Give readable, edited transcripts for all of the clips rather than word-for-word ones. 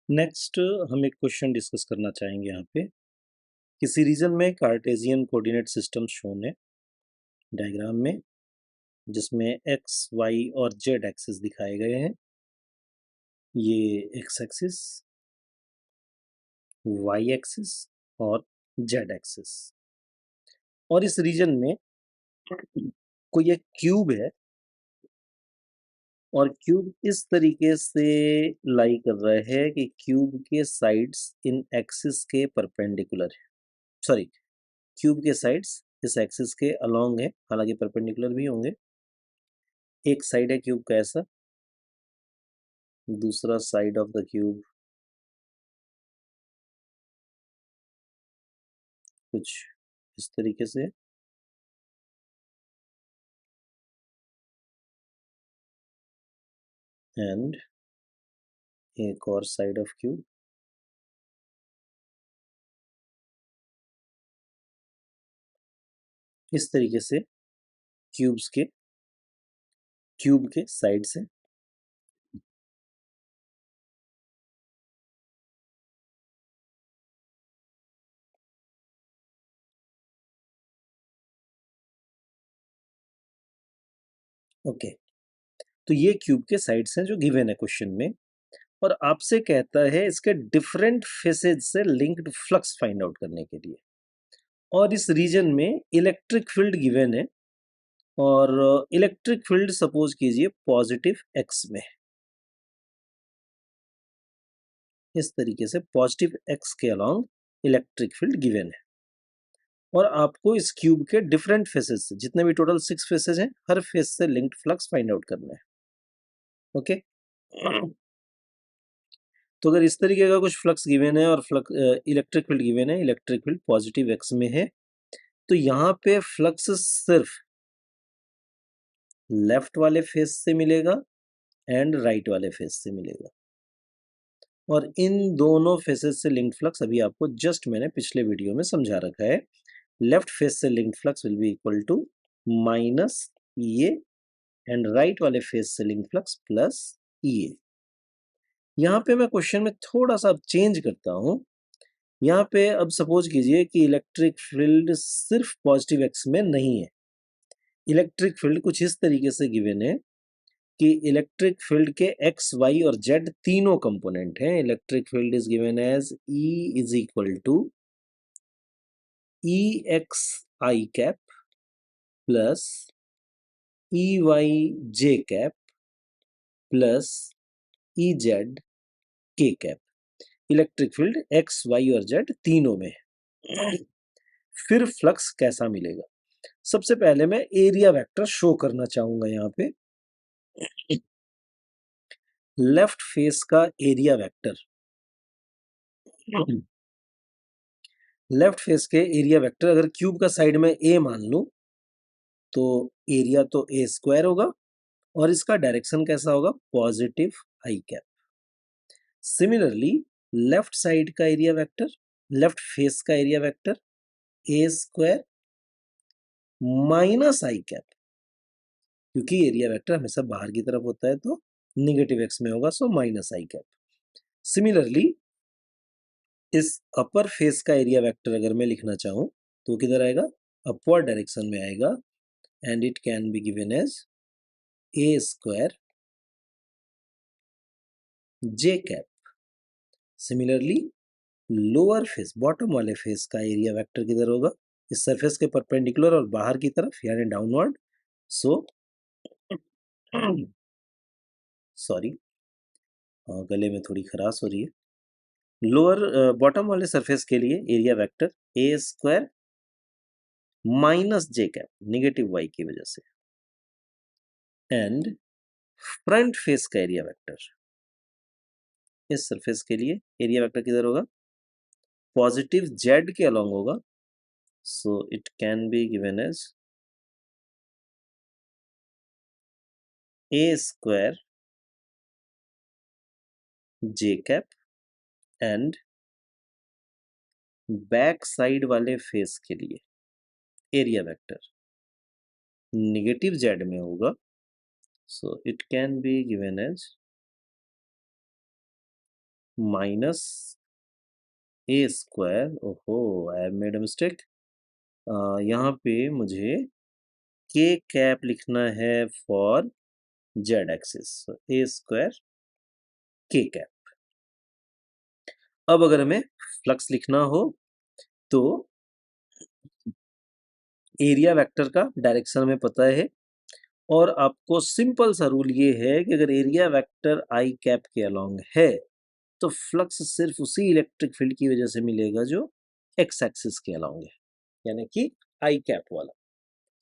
Next हम एक question discuss करना चाहेंगे यहाँ पे। किसी रीजन में कार्टेशियन कोऑर्डिनेट सिस्टम शोन है डायग्राम में, जिसमें एक्स वाई और जेड एक्सिस दिखाए गए हैं। ये एक्स एक्सिस, वाई एक्सिस और जेड एक्सिस। और इस रीजन में कोई एक क्यूब है और क्यूब इस तरीके से लाई कर रहा है कि क्यूब के साइड्स इन एक्सिस के परपेंडिकुलर है। सॉरी, क्यूब के साइड्स इस एक्सिस के अलोंग है, हालांकि परपेंडिकुलर भी होंगे। एक साइड है क्यूब का ऐसा, दूसरा साइड ऑफ द क्यूब कुछ इस तरीके से, एंड एक और साइड ऑफ क्यूब इस तरीके से क्यूब के साइड से। ओके, तो ये क्यूब के साइड्स हैं जो गिवन है क्वेश्चन में, और आपसे कहता है इसके डिफरेंट फेसेज से लिंक्ड फ्लक्स फाइंड आउट करने के लिए। और इस रीजन में इलेक्ट्रिक फील्ड गिवन है, और इलेक्ट्रिक फील्ड सपोज कीजिए पॉजिटिव एक्स में, इस तरीके से पॉजिटिव एक्स के अलोंग इलेक्ट्रिक फील्ड गिवन है। और आपको इस क्यूब के डिफरेंट फेसेस से, जितने भी टोटल 6 फेसेस हैं, हर फेस से लिंक्ड फ्लक्स फाइंड आउट करना है। ओके, तो अगर इस तरीके का कुछ फ्लक्स गिवन है और इलेक्ट्रिक फील्ड गिवन है, इलेक्ट्रिक फील्ड पॉजिटिव एक्स में है, तो यहाँ पे फ्लक्स सिर्फ लेफ्ट वाले फेस से मिलेगा एंड राइट वाले फेस से मिलेगा। और इन दोनों फेसेस से लिंक्ड फ्लक्स अभी आपको जस्ट मैंने पिछले वीडियो में समझा रखा है। लेफ्ट फेस से linked flux will be equal to minus ये, एंड राइट वाले फेस से लिंक्ड फ्लक्स प्लस ये। यहाँ पे मैं क्वेश्चन में थोड़ा सा अब चेंज करता हूँ। यहाँ पे अब सपोज कीजिए कि इलेक्ट्रिक फील्ड सिर्फ पॉजिटिव एक्स में नहीं है। इलेक्ट्रिक फील्ड कुछ इस तरीके से गिवन है कि इलेक्ट्रिक फील्ड के एक्स वाई और जेड तीनों कंपोनेंट हैं। Electric field is given as E is equal to E X I cap plus E Y J cap plus E Z K cap. Electric field X Y और Z तीनों में है। फिर flux कैसा मिलेगा? सबसे पहले मैं एरिया वेक्टर शो करना चाहूंगा। यहाँ पे लेफ्ट फेस का एरिया वेक्टर, लेफ्ट फेस के एरिया वेक्टर अगर क्यूब का साइड में ए मान लूं, तो एरिया तो ए स्क्वायर होगा, और इसका डायरेक्शन कैसा होगा? पॉजिटिव आई कैप। सिमिलरली लेफ्ट साइड का एरिया वेक्टर, लेफ्ट फेस का area vector a square minus I cap, क्योंकि एरिया वेक्टर हमेशा बाहर की तरफ होता है तो निगेटिव एक्स में होगा, सो माइनस आई कैप। सिमिलरली इस अपर फेस का एरिया वेक्टर अगर मैं लिखना चाहूं तो किधर आएगा? अपवर्ड डायरेक्शन में आएगा, and it can be given as A square J cap. Similarly lower face, bottom वाले फेस का एरिया वेक्टर किधर होगा? इस सरफेस के परपेंडिकुलर और बाहर की तरफ, यानी डाउनवर्ड। सो सॉरी, गले में थोड़ी खराश हो रही है। लोअर बॉटम वाले सरफेस के लिए area vector a square minus J cap, negative Y की वजह से। एंड फ्रंट फेस का एरिया वेक्टर, इस सरफेस के लिए एरिया वेक्टर किधर होगा? पॉजिटिव जेड के अलोंग होगा, so it can be given as A square J cap, and back side वाले फेस के लिए एरिया वेक्टर निगेटिव जेड में होगा, so it can be given as minus A square, ओहो I have made a mistake, यहाँ पे मुझे K cap लिखना है for Z axis, A square K cap. अब अगर हमें फ्लक्स लिखना हो तो एरिया वेक्टर का डायरेक्शन हमें पता है, और आपको सिंपल सा रूल ये है कि अगर एरिया वेक्टर आई कैप के अलोंग है तो फ्लक्स सिर्फ उसी इलेक्ट्रिक फील्ड की वजह से मिलेगा जो एक्स एक्सिस के अलोंग है, यानी कि आई कैप वाला।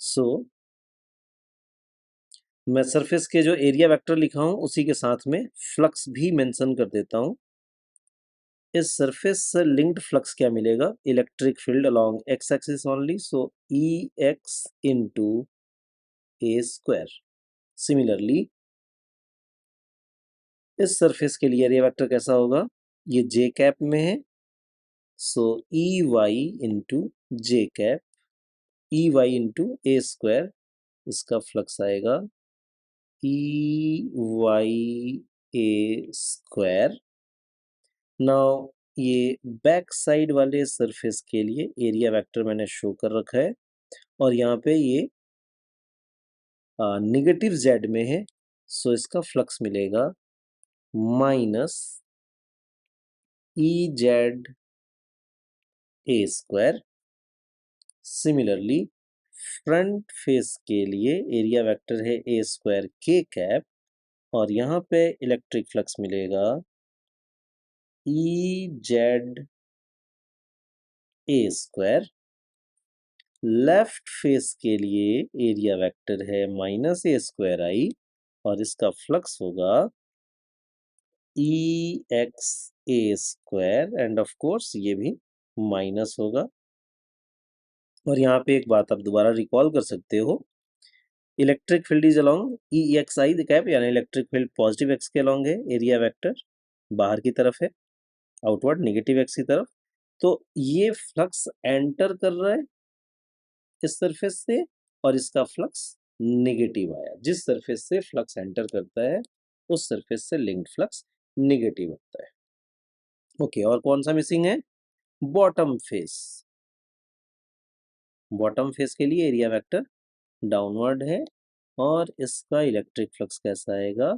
सो मैं सरफेस के जो एरिया वेक्टर लिखा हूं उसी के साथ में फ्लक्स भी मेंशन कर देता हूं। इस सरफेस से लिंक्ड फ्लक्स क्या मिलेगा, electric field along X axis only, so E X into A square. Similarly इस सरफेस के लिए एरिया वेक्टर कैसा होगा, ये जे कैप में है, सो E Y into J cap, E Y into A square, इसका फ्लक्स आएगा E Y A square. Now ये बैक साइड वाले सरफेस के लिए एरिया वेक्टर मैंने शो कर रखा है, और यहाँ पे ये निगेटिव जेड में है, सो इसका फ्लक्स मिलेगा minus E Z A square. Similarly front face के लिए एरिया वेक्टर है ए स्क्वायर के कैप, और यहाँ पे इलेक्ट्रिक फ्लक्स मिलेगा E Z A square. Left face के लिए एरिया वेक्टर है माइनस ए स्क्वायर आई, और इसका फ्लक्स होगा E X A square, and of course ये भी माइनस होगा। और यहाँ पे एक बात आप दोबारा रिकॉल कर सकते हो, electric field is along E X I the cap, यानी इलेक्ट्रिक फील्ड पॉजिटिव एक्स के अलोंग है, एरिया वेक्टर बाहर की तरफ है, आउटवर्ड नेगेटिव एक्स की तरफ। तो ये फ्लक्स एंटर कर रहा है इस सरफेस से, और इसका फ्लक्स नेगेटिव आया। जिस सरफेस से फ्लक्स एंटर करता है उस सरफेस से लिंक्ड फ्लक्स नेगेटिव होता है। ओके, और कौन सा मिसिंग है, बॉटम फेस। बॉटम फेस के लिए एरिया वेक्टर डाउनवर्ड है, और इसका इलेक्ट्रिक फ्लक्स कैसा आएगा,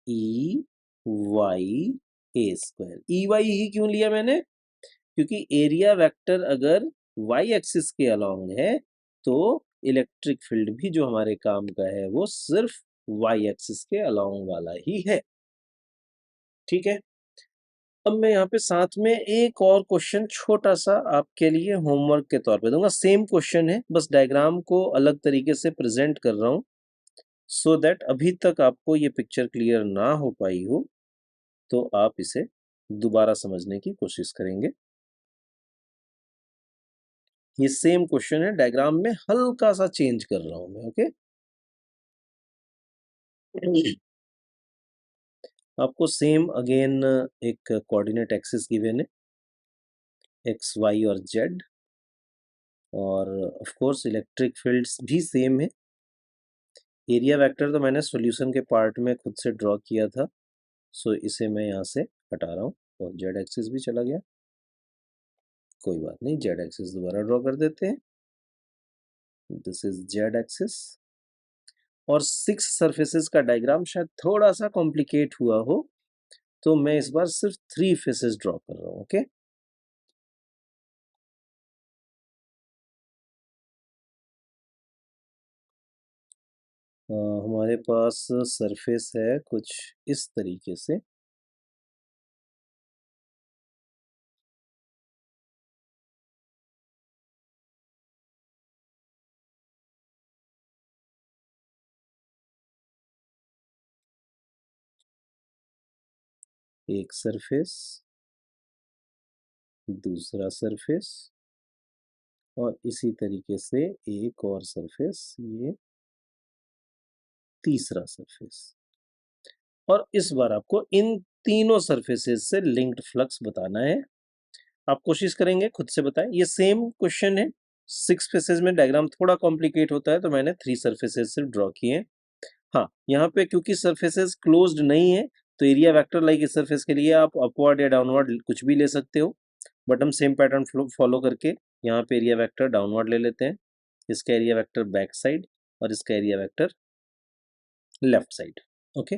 E Y A square. E Y ही क्यों लिया मैंने, क्योंकि एरिया वेक्टर अगर वाई एक्सिस के अलोंग है तो इलेक्ट्रिक फील्ड भी जो हमारे काम का है वो सिर्फ वाई एक्सिस के अलोंग वाला ही है। ठीक है, अब मैं यहाँ पे साथ में एक और क्वेश्चन छोटा सा आपके लिए होमवर्क के तौर पे दूंगा। सेम क्वेश्चन है, बस डायग्राम को अलग तरीके से प्रेजेंट कर रहा हूँ, सो दैट अभी तक आपको ये पिक्चर क्लियर ना हो पाई हो तो आप इसे दोबारा समझने की कोशिश करेंगे। ये सेम क्वेश्चन है, डायग्राम में हल्का सा चेंज कर रहा हूं मैं। ओके, आपको सेम अगेन एक कोऑर्डिनेट एक्सिस गिवन है, एक्स वाई और जेड, और ऑफ कोर्स इलेक्ट्रिक फील्ड्स भी सेम है। एरिया वेक्टर तो मैंने सॉल्यूशन के पार्ट में खुद से ड्रॉ किया था, सो इसे मैं यहाँ से हटा रहा हूँ, और जेड एक्सिस भी चला गया, कोई बात नहीं, जेड एक्सिस दोबारा ड्रॉ कर देते हैं। दिस इज जेड एक्सिस, और 6 सरफेसेस का डायग्राम शायद थोड़ा सा कॉम्प्लिकेट हुआ हो, तो मैं इस बार सिर्फ 3 फेसेस ड्रॉ कर रहा हूँ। ओके, हमारे पास सरफेस है कुछ इस तरीके से, एक सरफेस, दूसरा सरफेस, और इसी तरीके से एक और सरफेस, ये तीसरा सरफेस। और इस बार आपको इन तीनों सरफेसेस से लिंक्ड फ्लक्स बताना है। आप कोशिश करेंगे खुद से बताएं। ये सेम क्वेश्चन है, 6 फेसेस में डायग्राम थोड़ा कॉम्प्लिकेट होता है, तो मैंने 3 सरफेसेस से ड्रॉ किए। हाँ, यहाँ पे क्योंकि सरफेसेस क्लोज्ड नहीं है तो एरिया वेक्टर लाइक इस सरफेस के लिए आप अपवर्ड या डाउनवर्ड कुछ भी ले सकते हो, बट हम सेम पैटर्न फॉलो करके यहाँ पे एरिया वेक्टर डाउनवर्ड ले लेते हैं, इसका एरिया वेक्टर बैक साइड और इसका area vector left side. Okay,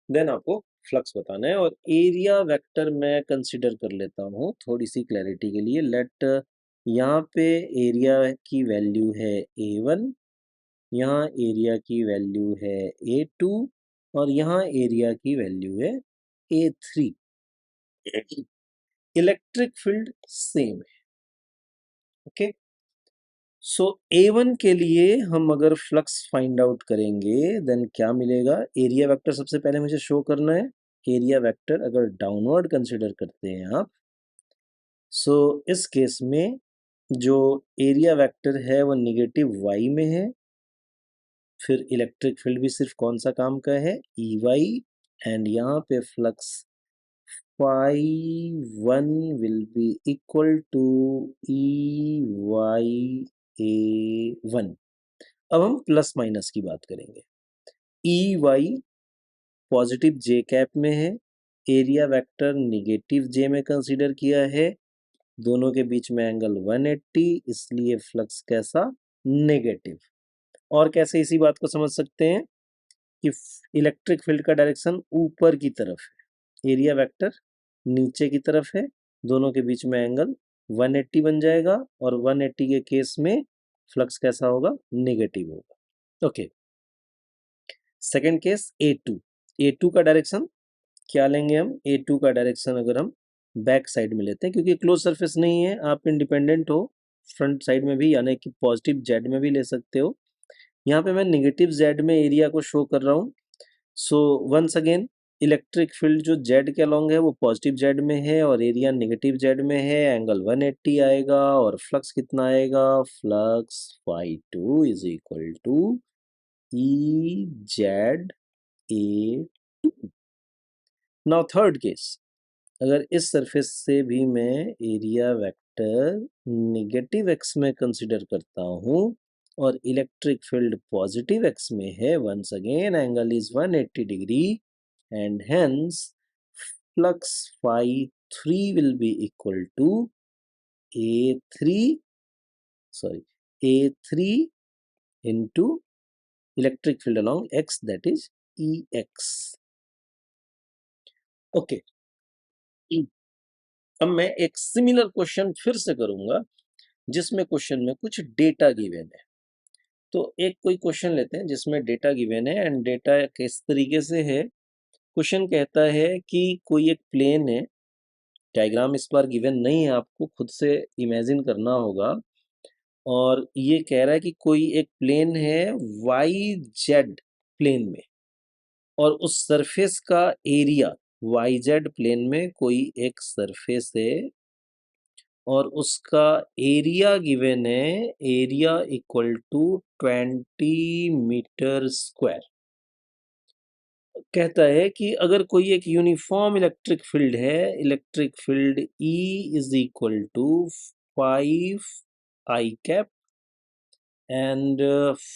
then आपको फ्लक्स बताना है और एरिया वेक्टर मैं कंसिडर कर लेता हूँ थोड़ी सी क्लैरिटी के लिए। लेट यहाँ पे एरिया की वैल्यू है A1, यहाँ एरिया की वैल्यू है A2 और यहाँ एरिया की वैल्यू है A3। इलेक्ट्रिक फील्ड सेम है। ओके, सो A1 के लिए हम अगर फ्लक्स फाइंड आउट करेंगे देन क्या मिलेगा? एरिया वेक्टर सबसे पहले मुझे शो करना है। एरिया वेक्टर अगर डाउनवर्ड कंसिडर करते हैं आप, सो इस केस में जो एरिया वेक्टर है वो नेगेटिव y में है। फिर इलेक्ट्रिक फील्ड भी सिर्फ कौन सा काम का है? EY, एंड यहाँ पे flux phi1 will be equal to EY A1। अब हम प्लस माइनस की बात करेंगे। EY पॉजिटिव जे कैप में है, एरिया वेक्टर नेगेटिव जे में कंसीडर किया है, दोनों के बीच में एंगल 180, इसलिए फ्लक्स कैसा? नेगेटिव। और कैसे इसी बात को समझ सकते हैं कि इलेक्ट्रिक फील्ड का डायरेक्शन ऊपर की तरफ है, एरिया वेक्टर नीचे की तरफ है, दोनों के बीच में एंगल 180 बन जाएगा और 180 के केस में फ्लक्स कैसा होगा? नेगेटिव होगा। Okay, second case A2। A2 का डायरेक्शन क्या लेंगे हम? A2 का डायरेक्शन अगर हम बैक साइड में लेते हैं, क्योंकि क्लोज सरफेस नहीं है, आप इंडिपेंडेंट हो, फ्रंट साइड में भी यानी कि पॉजिटिव जेड में भी ले सकते हो। यहाँ पे मैं नेगेटिव जेड में एरिया को शो कर रहा हूँ। So once again electric field जो जेड के अलोंग है वो पॉजिटिव जेड में है और एरिया नेगेटिव जेड में है, एंगल 180 आएगा और फ्लक्स कितना आएगा? Flux phi2 is equal to EZA2। Now third case, अगर इस सरफेस से भी मैं एरिया वेक्टर नेगेटिव एक्स में कंसिडर करता हूँ और इलेक्ट्रिक फील्ड पॉजिटिव एक्स में है, once again angle is 180 degree and hence flux phi3 will be equal to A3 A3 into electric field along x, that is EX। Okay, अब मैं एक similar question फिर से करूंगा जिसमें क्वेश्चन में कुछ डेटा गिवन है। तो एक कोई क्वेश्चन लेते हैं जिसमें डेटा गिवन है एंड डेटा किस तरीके से है। क्वेश्चन कहता है कि कोई एक प्लेन है, डायग्राम इस बार गिवन नहीं है, आपको खुद से इमेजिन करना होगा। और ये कह रहा है कि कोई एक प्लेन है YZ प्लेन में और उस सरफेस का एरिया YZ प्लेन में कोई एक सरफेस है और उसका एरिया गिवन है, area equal to 20 metre square. कहता है कि अगर कोई एक यूनिफॉर्म इलेक्ट्रिक फील्ड है, electric field E is equal to 5I cap and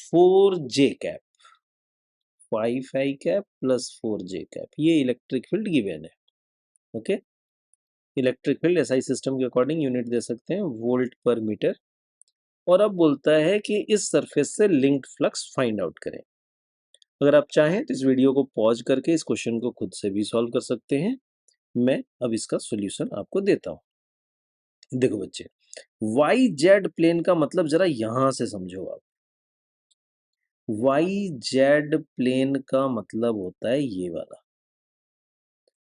4J cap, 5I cap plus 4J cap, ये इलेक्ट्रिक फील्ड गिवन है। Okay, electric field SI system के अकॉर्डिंग यूनिट दे सकते हैं वोल्ट पर मीटर। और अब बोलता है कि इस सरफेस से लिंक्ड फ्लक्स फाइंड आउट करें। अगर आप चाहें तो इस वीडियो को पॉज करके इस क्वेश्चन को खुद से भी सॉल्व कर सकते हैं। मैं अब इसका सॉल्यूशन आपको देता हूं। देखो बच्चे, वाई जेड प्लेन का मतलब जरा यहां से समझो आप। वाई जेड प्लेन का मतलब होता है ये वाला,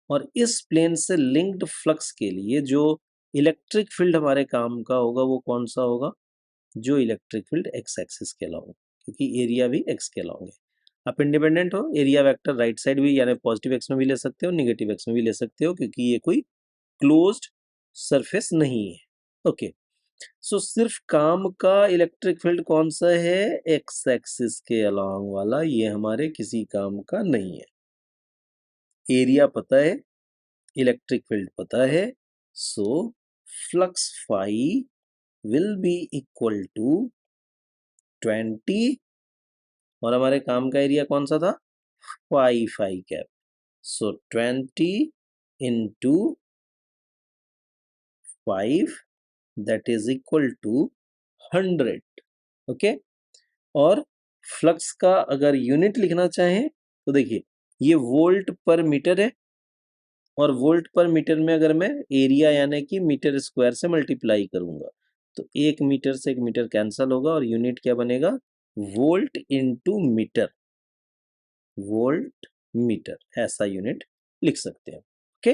और इस प्लेन से लिंक्ड फ्लक्स के लिए जो इलेक्ट्रिक फील्ड हमारे काम का होगा वो कौन सा होगा? जो इलेक्ट्रिक फील्ड एक्स एक्सिस के अलाउंग, क्योंकि एरिया भी एक्स के अलाउंग है। आप इंडिपेंडेंट हो, एरिया वेक्टर राइट साइड भी यानी पॉजिटिव एक्स में भी ले सकते हो, नेगेटिव एक्स में भी ले सकते हो, क्योंकि ये कोई क्लोज्ड सरफेस नहीं है। ओके, सो सिर्फ काम का इलेक्ट्रिक फील्ड कौन सा है? एक्स एक्सिस के अलाउंग वाला, ये हमारे किसी काम का नहीं है। एरिया पता है, इलेक्ट्रिक फील्ड पता है, so flux phi will be equal to 20 और हमारे काम का एरिया कौन सा था? 5 cap. So 20 into 5 that is equal to 100. Okay, और फ्लक्स का अगर यूनिट लिखना चाहें तो देखिए ये वोल्ट पर मीटर है, और वोल्ट पर मीटर में अगर मैं एरिया यानी कि मीटर स्क्वायर से मल्टीप्लाई करूंगा तो 1 मीटर से 1 मीटर कैंसल होगा और यूनिट क्या बनेगा, volt into metre, volt metre, ऐसा यूनिट लिख सकते हैं। ओके,